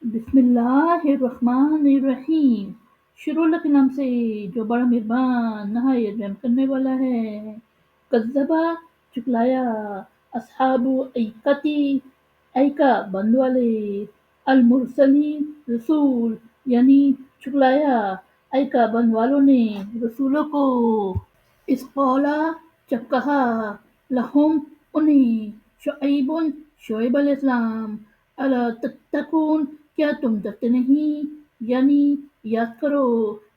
بسم اللہ الرحمن الرحیم۔ شروع اللہ کے نام سے جو بڑا مہربان نہایت رحم کرنے والا ہے۔ کذبہ جھٹلایا، اصحاب ایکتی ایکا بند والے، المرسلین رسول یعنی جھٹلایا ایکا بند والوں نے رسولوں کو۔ اس قولا جب کہا، لہم انہیں، شعیب شعیب علیہ السلام، الا تتقون کیا تم ڈرتے نہیں، یعنی یاد کرو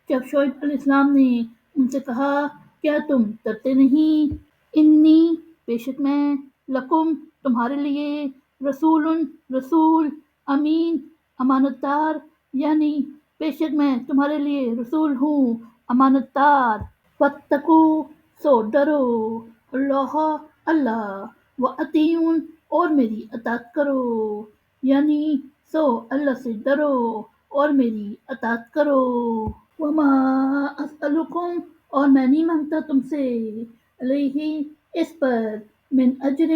جب شعیب علیہ السلام نے ان سے کہا کیا تم ڈرتے نہیں، انی بے شک میں، لکم تمہارے لیے، رسول رسول، امین امانت دار، یعنی بے شک میں تمہارے لیے رسول ہوں امانت دار۔ واتقوا سو ڈرو، اللہ اللہ، واتیون اور میری اطاعت کرو، یعنی سو اللہ سے ڈرو اور میری اطاعت کرو۔ وما اسألکم اور میں نہیں مانگتا تم سے، علیہ اس پر، من اجر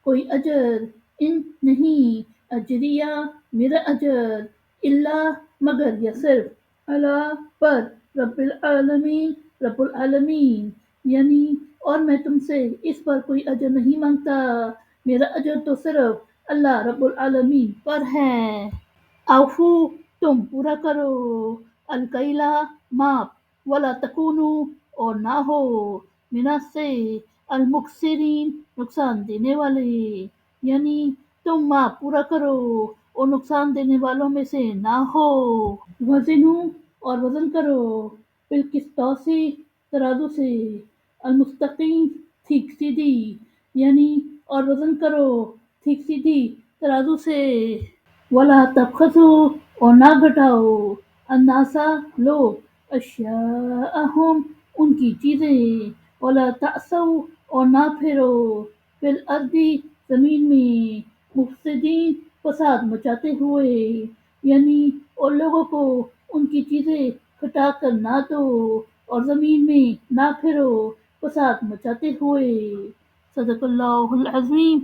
کوئی اجر، ان نہیں، اجریہ میرا اجر، الا مگر یا صرف، اللہ پر، رب العالمین رب العالمین، یعنی اور میں تم سے اس پر کوئی اجر نہیں مانگتا، میرا اجر تو صرف اللہ رب العالمین پر ہے۔ اوفو تم پورا کرو، الکیلا ماپ، ولا تکونو اور نہ ہو، منا سے، المکثرین نقصان دینے والے، یعنی تم ماپ پورا کرو اور نقصان دینے والوں میں سے نہ ہو۔ وزنو اور وزن کرو، بالقسطاس ترازو سے، المستقیم ٹھیک سیدھی، یعنی اور وزن کرو ٹھیک سیدھی ترازو سے۔ ولا تبخسوا اور نہ گھٹاؤ، الناسا لوگ، اشیاءہم ان کی چیزیں، ولا تعثوا اور نہ پھرو، فی الارض زمین میں، مفسدین فساد مچاتے ہوئے، یعنی اور لوگوں کو ان کی چیزیں گھٹا کر نہ دو اور زمین میں نہ پھرو فساد مچاتے ہوئے۔ صدق اللہ العظیم۔